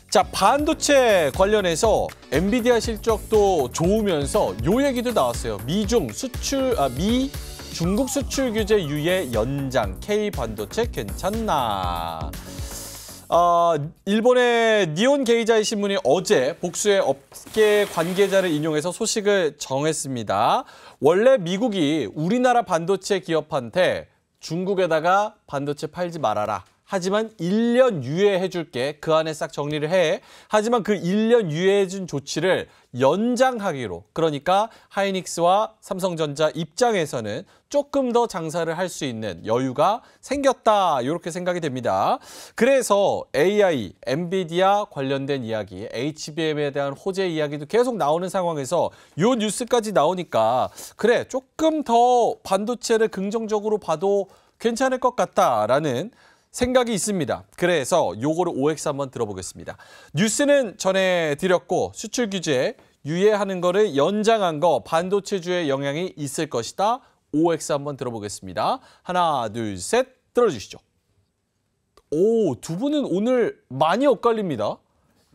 자, 반도체 관련해서 엔비디아 실적도 좋으면서 요 얘기도 나왔어요. 중국 수출 규제 유예 연장, K 반도체 괜찮나? 일본의 니온 게이자이 신문이 어제 복수의 업계 관계자를 인용해서 소식을 정했습니다. 원래 미국이 우리나라 반도체 기업한테 중국에다가 반도체 팔지 말아라. 하지만 1년 유예해줄게. 그 안에 싹 정리를 해. 하지만 그 1년 유예해준 조치를 연장하기로. 그러니까 하이닉스와 삼성전자 입장에서는 조금 더 장사를 할 수 있는 여유가 생겼다. 이렇게 생각이 됩니다. 그래서 AI, 엔비디아 관련된 이야기, HBM에 대한 호재 이야기도 계속 나오는 상황에서 이 뉴스까지 나오니까 그래, 조금 더 반도체를 긍정적으로 봐도 괜찮을 것 같다라는 생각이 있습니다. 그래서 요거를 OX 한번 들어보겠습니다. 뉴스는 전해드렸고 수출 규제 유예하는 거를 연장한 거 반도체주에 영향이 있을 것이다. OX 한번 들어보겠습니다. 하나, 둘, 셋 들어주시죠. 오, 두 분은 오늘 많이 엇갈립니다.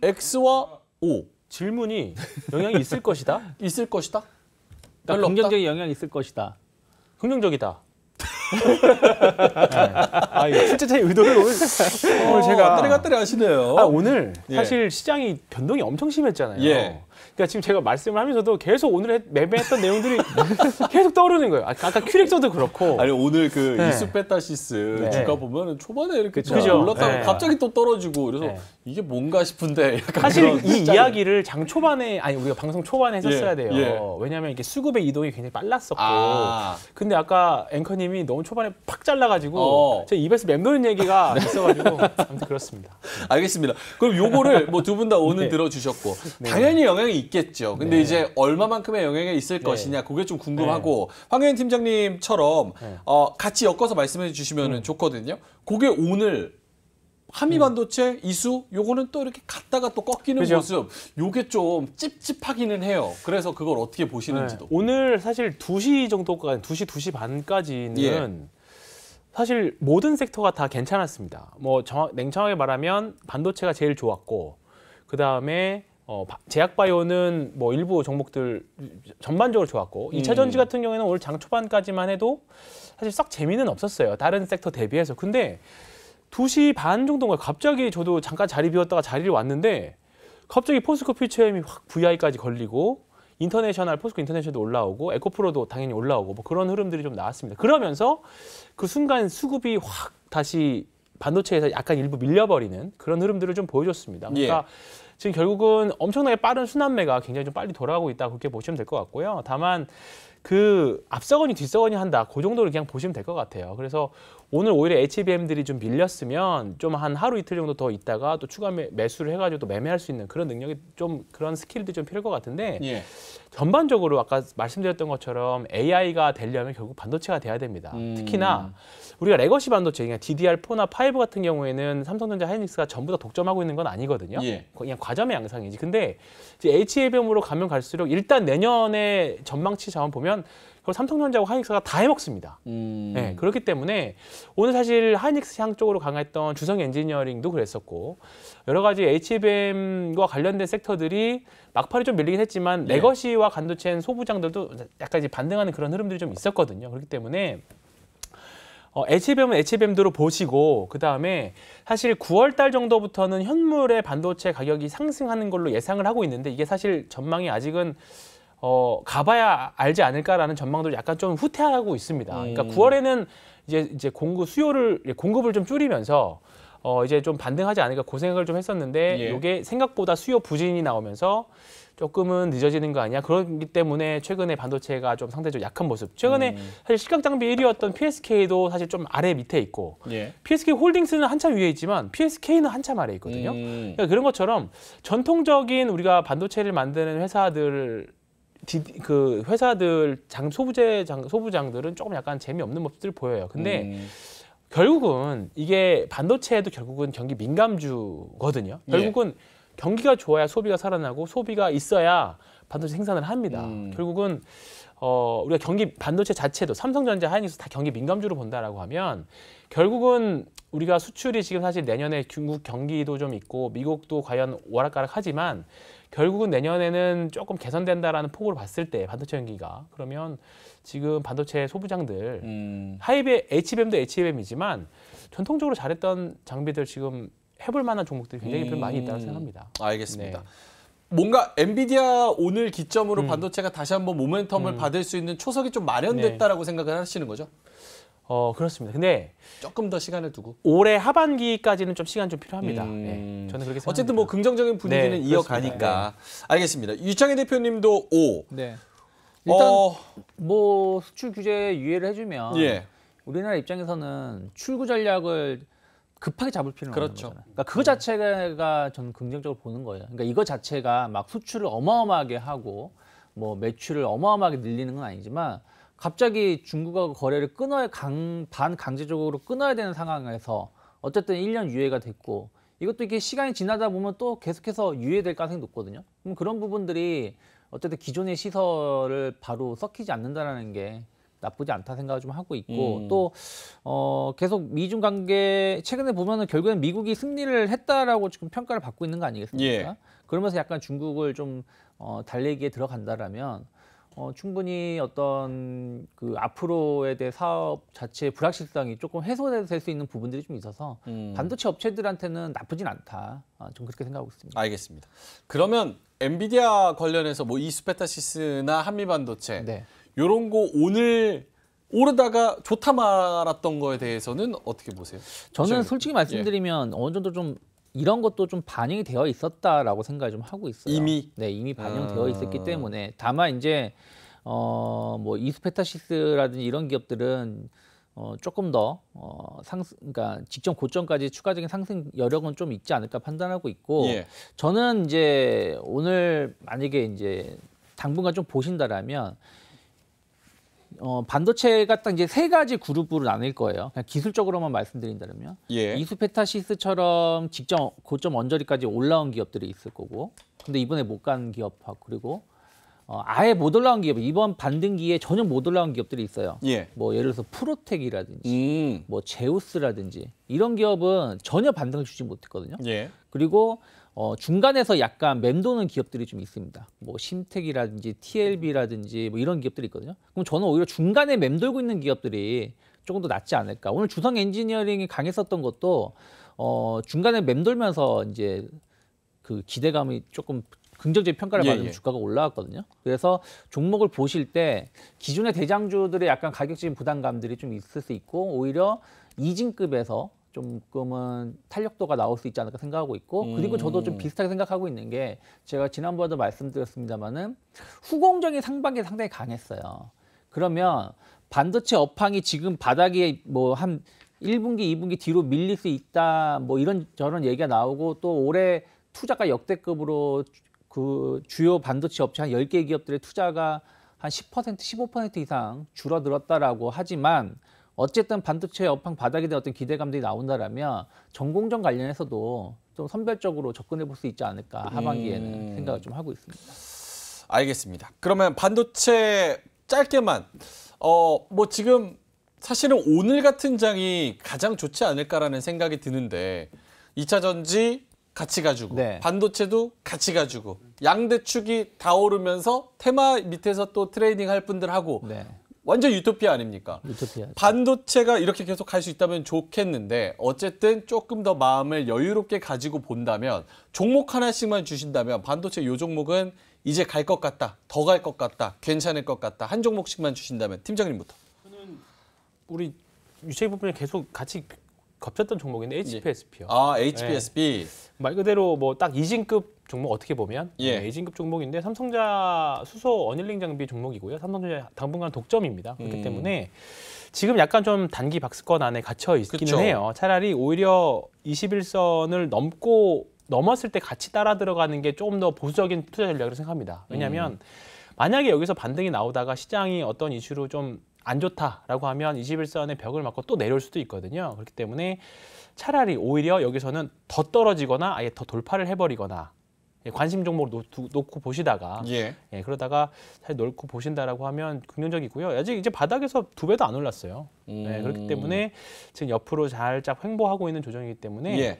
X와 O. 질문이 영향이 있을 것이다? 있을 것이다? 그러니까 긍정적인 영향이 있을 것이다. 긍정적이다. 실제적인 의도를 오늘 제가 따리가따리 하시네요. 오늘 사실 시장이 변동이 엄청 심했잖아요. 예. 그러니까 지금 제가 말씀을 하면서도 계속 오늘 매매했던 내용들이 계속 떠오르는 거예요. 아까 큐렉서도 그렇고. 아니 오늘 그 이수페타시스 주가 보면 초반에 이렇게 그죠? 올랐다가 갑자기 또 떨어지고 그래서 이게 뭔가 싶은데 약간 사실 이 이야기를 장 초반에 우리가 방송 초반에 했었어야 돼요. 왜냐하면 이게 수급의 이동이 굉장히 빨랐었고. 근데 아까 앵커님이 너무 초반에 팍 잘라가지고 제 입에서 맴도는 얘기가 있어가지고 아무튼 그렇습니다. 알겠습니다. 그럼 요거를 뭐 두 분 다 오늘 들어주셨고 당연히 영향이 있겠죠. 근데 이제 얼마만큼의 영향이 있을 것이냐 그게 좀 궁금하고 황혜인 팀장님처럼 같이 엮어서 말씀해 주시면 좋거든요. 그게 오늘 한미반도체 이수 요거는 또 이렇게 갔다가 또 꺾이는 모습 요게 좀 찝찝하기는 해요. 그래서 그걸 어떻게 보시는지도. 오늘 사실 2시 정도까지 2시 반까지는 사실 모든 섹터가 다 괜찮았습니다. 뭐 냉정하게 말하면 반도체가 제일 좋았고 그 다음에 제약바이오는 뭐 일부 종목들 전반적으로 좋았고 2차 전지 같은 경우에는 오늘 장 초반까지만 해도 사실 썩 재미는 없었어요. 다른 섹터 대비해서. 근데 2시 반 정도인가 갑자기 저도 잠깐 자리 비웠다가 자리를 왔는데 갑자기 포스코 퓨처엠이 확 VI까지 걸리고 포스코 인터내셔널도 올라오고 에코프로도 당연히 올라오고 뭐 그런 흐름들이 좀 나왔습니다. 그러면서 그 순간 수급이 확 다시 반도체에서 약간 일부 밀려버리는 그런 흐름들을 좀 보여줬습니다. 그러니까 지금 결국은 엄청나게 빠른 순환매가 굉장히 좀 빨리 돌아가고 있다 그렇게 보시면 될 것 같고요. 다만 그 앞서거니 뒤서거니 한다 그 정도를 그냥 보시면 될 것 같아요. 그래서 오늘 오히려 HBM들이 좀 밀렸으면 좀 한 하루 이틀 정도 더 있다가 또 추가 매수를 해가지고 또 매매할 수 있는 그런 능력이 좀 그런 스킬들이 좀 필요할 것 같은데 전반적으로 아까 말씀드렸던 것처럼 AI가 되려면 결국 반도체가 돼야 됩니다. 특히나 우리가 레거시 반도체, 그냥 DDR4나 5 같은 경우에는 삼성전자, 하이닉스가 전부 다 독점하고 있는 건 아니거든요. 그냥 과점의 양상이지. 근데 이제 HBM으로 가면 갈수록 일단 내년에 전망치 자원 보면 그걸 삼성전자하고 하이닉스가 다 해먹습니다. 그렇기 때문에 오늘 사실 하이닉스 향 쪽으로 강했던 주성 엔지니어링도 그랬었고 여러 가지 HBM과 관련된 sek터들이 막판에 좀 밀리긴 했지만 레거시와 간도체인 소부장들도 약간 이제 반등하는 그런 흐름들이 좀 있었거든요. 그렇기 때문에 HBM은 HBM대로 보시고 그다음에 사실 9월 달 정도부터는 현물의 반도체 가격이 상승하는 걸로 예상을 하고 있는데 이게 사실 전망이 아직은 가봐야 알지 않을까라는 전망들을 약간 좀 후퇴하고 있습니다. 그러니까 9월에는 이제 공급을 좀 줄이면서 이제 좀 반등하지 않을까 그 생각을 좀 했었는데 이게 생각보다 수요 부진이 나오면서 조금은 늦어지는 거 아니야? 그렇기 때문에 최근에 반도체가 좀 상대적으로 약한 모습. 최근에 사실 시각장비 1위였던 PSK도 사실 좀 아래 밑에 있고 PSK 홀딩스는 한참 위에 있지만 PSK는 한참 아래 있거든요. 그러니까 그런 것처럼 전통적인 우리가 반도체를 만드는 회사들 소부장들은 조금 약간 재미없는 모습들을 보여요. 근데 결국은 이게 반도체에도 결국은 경기 민감주거든요. 결국은 경기가 좋아야 소비가 살아나고 소비가 있어야 반도체 생산을 합니다. 결국은 우리가 경기 반도체 자체도 삼성전자, 하이닉스 다 경기 민감주로 본다라고 하면 결국은 우리가 수출이 지금 사실 내년에 중국 경기도 좀 있고 미국도 과연 오락가락하지만 결국은 내년에는 조금 개선된다라는 폭으로 봤을 때 반도체 경기가 그러면 지금 반도체 소부장들 HBM도 HBM이지만 전통적으로 잘했던 장비들 지금 해볼 만한 종목들이 굉장히 많이 있다고 생각합니다. 알겠습니다. 네. 뭔가 엔비디아 오늘 기점으로 반도체가 다시 한번 모멘텀을 받을 수 있는 초석이 좀 마련됐다라고 생각을 하시는 거죠? 그렇습니다. 근데 조금 더 시간을 두고 올해 하반기까지는 좀 시간 좀 필요합니다. 네, 저는 그렇게 생각합니다. 어쨌든 뭐 긍정적인 분위기는 네, 이어가니까 알겠습니다. 유창희 대표님도 O. 네. 일단 뭐 수출 규제 유예를 해주면 예. 우리나라 입장에서는 출구 전략을 급하게 잡을 필요는 그렇죠. 없는 거잖아요. 그러니까 그거 자체가 저는 긍정적으로 보는 거예요. 그러니까 이거 자체가 막 수출을 어마어마하게 하고 뭐 매출을 어마어마하게 늘리는 건 아니지만 갑자기 중국하고 거래를 반강제적으로 끊어야 되는 상황에서 어쨌든 1년 유예가 됐고 이것도 이게 시간이 지나다 보면 또 계속해서 유예될 가능성이 높거든요. 그럼 그런 부분들이 어쨌든 기존의 시설을 바로 썩히지 않는다라는 게 나쁘지 않다 생각을 좀 하고 있고 또 계속 미중 관계 최근에 보면은 결국엔 미국이 승리를 했다라고 지금 평가를 받고 있는 거 아니겠습니까? 예. 그러면서 약간 중국을 좀 달래기에 들어간다라면 충분히 어떤 그 앞으로에 대해 사업 자체의 불확실성이 조금 해소될 수 있는 부분들이 좀 있어서 반도체 업체들한테는 나쁘진 않다. 좀 그렇게 생각하고 있습니다. 알겠습니다. 그러면 엔비디아 관련해서 뭐 이스페타시스나 한미반도체 네. 이런 거 오늘 오르다가 좋다 말았던 거에 대해서는 어떻게 보세요? 저는 솔직히 말씀드리면 어느 정도 좀 이런 것도 좀 반영이 되어 있었다라고 생각을 좀 하고 있어요. 이미? 네, 이미 반영되어 있었기 때문에 다만 이제 뭐 이스페타시스라든지 이런 기업들은 조금 더 그러니까 직전 고점까지 추가적인 상승 여력은 좀 있지 않을까 판단하고 있고 예. 저는 이제 오늘 만약에 이제 당분간 좀 보신다라면 반도체가 딱 이제 세 가지 그룹으로 나뉠 거예요. 그냥 기술적으로만 말씀드린다면 예. 이스페타시스처럼 직전 고점 언저리까지 올라온 기업들이 있을 거고, 근데 이번에 못 간 기업하고 그리고 아예 못 올라온 기업, 이번 반등기에 전혀 못 올라온 기업들이 있어요. 예. 뭐 예를 들어서 프로텍이라든지 뭐 제우스라든지 이런 기업은 전혀 반등을 주지 못했거든요. 예. 그리고 중간에서 약간 맴도는 기업들이 좀 있습니다. 뭐 심텍이라든지 TLB라든지 뭐 이런 기업들이 있거든요. 그럼 저는 오히려 중간에 맴돌고 있는 기업들이 조금 더 낫지 않을까. 오늘 주성 엔지니어링이 강했었던 것도 중간에 맴돌면서 이제 그 기대감이 조금 긍정적인 평가를 받으면 주가가 올라왔거든요. 그래서 종목을 보실 때 기존의 대장주들의 약간 가격적인 부담감들이 좀 있을 수 있고 오히려 이진급에서 조금은 탄력도가 나올 수 있지 않을까 생각하고 있고 그리고 저도 좀 비슷하게 생각하고 있는 게 제가 지난번에도 말씀드렸습니다마는 후공정이 상반기에 상당히 강했어요. 그러면 반도체 업황이 지금 바닥에 뭐 한 1분기, 2분기 뒤로 밀릴 수 있다 뭐 이런 저런 얘기가 나오고 또 올해 투자가 역대급으로 그 주요 반도체 업체 한 10개 기업들의 투자가 한 10%, 15% 이상 줄어들었다라고 하지만 어쨌든 반도체 업황 바닥에 대한 어떤 기대감들이 나온다라면 전공정 관련해서도 좀 선별적으로 접근해 볼 수 있지 않을까 하반기에는 생각을 좀 하고 있습니다. 알겠습니다. 그러면 반도체 짧게만 뭐 지금 사실은 오늘 같은 장이 가장 좋지 않을까라는 생각이 드는데 2차 전지 같이 가지고 네. 반도체도 같이 가지고 양대축이 다 오르면서 테마 밑에서 또 트레이딩 할 분들 하고 네. 완전 유토피아 아닙니까? 유토피아. 반도체가 이렇게 계속 갈 수 있다면 좋겠는데 어쨌든 조금 더 마음을 여유롭게 가지고 본다면 종목 하나씩만 주신다면 반도체 요 종목은 이제 갈 것 같다, 더 갈 것 같다, 괜찮을 것 같다 한 종목씩만 주신다면 팀장님부터. 우리 유채희 부분이 계속 같이 겹쳤던 종목인데 HPSP요. 아 HPSP. 말 그대로 뭐 딱 이진급 종목 어떻게 보면 예. 이진급 종목인데 삼성전자 수소 어닐링 장비 종목이고요. 삼성전자 당분간 독점입니다. 그렇기 때문에 지금 약간 좀 단기 박스권 안에 갇혀 있기는 그쵸. 해요. 차라리 오히려 21선을 넘었을 때 같이 따라 들어가는 게 조금 더 보수적인 투자 전략이라고 생각합니다. 왜냐하면 만약에 여기서 반등이 나오다가 시장이 어떤 이슈로 좀 안 좋다라고 하면 21선의 벽을 맞고 또 내려올 수도 있거든요. 그렇기 때문에 차라리 오히려 여기서는 더 떨어지거나 아예 더 돌파를 해버리거나 관심 종목을 놓고 보시다가 예. 그러다가 잘 놓고 보신다라고 하면 긍정적이고요. 아직 이제 바닥에서 2배도 안 올랐어요. 그렇기 때문에 지금 옆으로 살짝 횡보하고 있는 조정이기 때문에 예.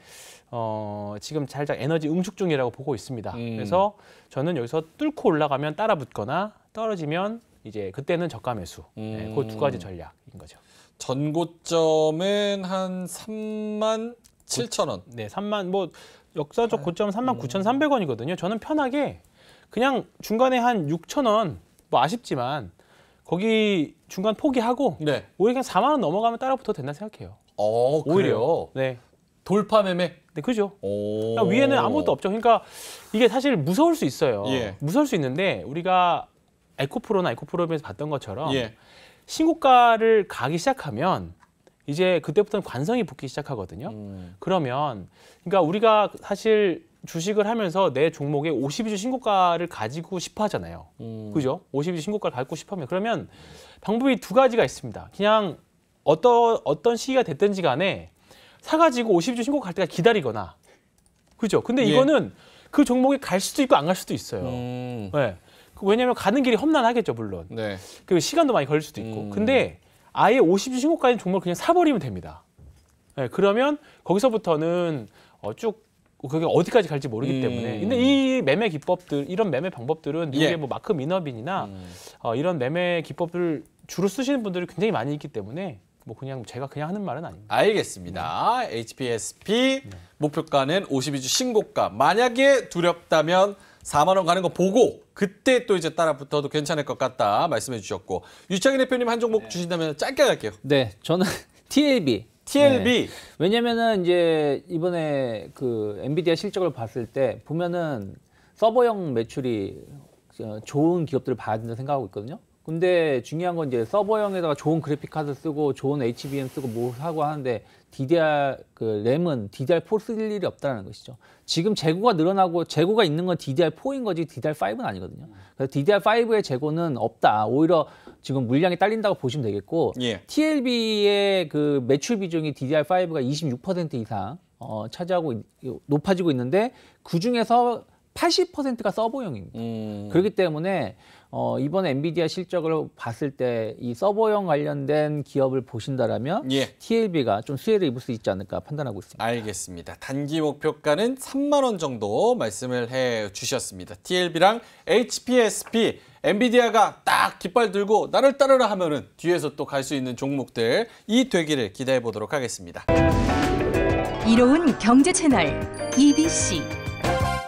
지금 살짝 에너지 응축 중이라고 보고 있습니다. 그래서 저는 여기서 뚫고 올라가면 따라 붙거나 떨어지면 이제 그때는 저가 매수. 그 두 가지 전략인 거죠. 전고점은 한 37,000원. 네, 3만 뭐 역사적 고점은 39,300원이거든요. 저는 편하게 그냥 중간에 한 6,000원 뭐 아쉽지만 거기 중간 포기하고 네. 오히려 그냥 4만 원 넘어가면 따라 붙어도 된다 생각해요. 오히려 오히려. 네. 돌파 매매. 네, 그죠. 오. 그러니까 위에는 아무것도 없죠. 그러니까 이게 사실 무서울 수 있어요. 예. 무서울 수 있는데 우리가 에코프로나 에코프로에서 봤던 것처럼 예. 신고가를 가기 시작하면 이제 그때부터는 관성이 붙기 시작하거든요. 그러면 그러니까 우리가 사실 주식을 하면서 내 종목에 52주 신고가를 가지고 싶어 하잖아요. 그죠? 52주 신고가를 갖고 싶어 하면 그러면 방법이 두 가지가 있습니다. 그냥 어떤 시기가 됐든지 간에 사가지고 52주 신고가 갈 때까지 기다리거나 그죠? 근데 예. 이거는 그 종목에 갈 수도 있고 안 갈 수도 있어요. 네. 왜냐하면 가는 길이 험난하겠죠, 물론. 네. 그 시간도 많이 걸릴 수도 있고. 근데 아예 50주 신고가인 종목을 그냥 사버리면 됩니다. 네, 그러면 거기서부터는 쭉 그게 어디까지 갈지 모르기 때문에. 근데 이 매매 기법들, 이런 매매 방법들은 미국의 예. 뭐 마크 미너빈이나 이런 매매 기법을 주로 쓰시는 분들이 굉장히 많이 있기 때문에 뭐 그냥 제가 그냥 하는 말은 아닙니다. 알겠습니다. HPSP 목표가는 52주 신고가. 만약에 두렵다면 4만 원 가는 거 보고 그때 또 이제 따라 붙어도 괜찮을 것 같다 말씀해 주셨고 유창인 대표님 한 종목 주신다면 짧게 갈게요. 네, 저는 TLB. TLB. 네. 왜냐면은 이제 이번에 그 엔비디아 실적을 봤을 때 보면은 서버형 매출이 좋은 기업들을 봐야 된다 생각하고 있거든요. 근데 중요한 건 이제 서버형에다가 좋은 그래픽 카드 쓰고 좋은 HBM 쓰고 뭐 하고 하는데 DDR 그 램은 DDR4 쓸 일이 없다는 것이죠. 지금 재고가 늘어나고 재고가 있는 건 DDR4인 거지 DDR5는 아니거든요. 그래서 DDR5의 재고는 없다. 오히려 지금 물량이 딸린다고 보시면 되겠고 예. TLB의 그 매출 비중이 DDR5가 26% 이상 차지하고 높아지고 있는데 그 중에서 80%가 서버형입니다. 그렇기 때문에 이번에 엔비디아 실적을 봤을 때 이 서버형 관련된 기업을 보신다라면 예. TLB가 좀 수혜를 입을 수 있지 않을까 판단하고 있습니다. 알겠습니다. 단기 목표가는 3만 원 정도 말씀을 해 주셨습니다. TLB랑 HPSP, 엔비디아가 딱 깃발 들고 나를 따르라 하면은 뒤에서 또 갈 수 있는 종목들 이 되기를 기대해 보도록 하겠습니다. 이로운 경제 채널 EBC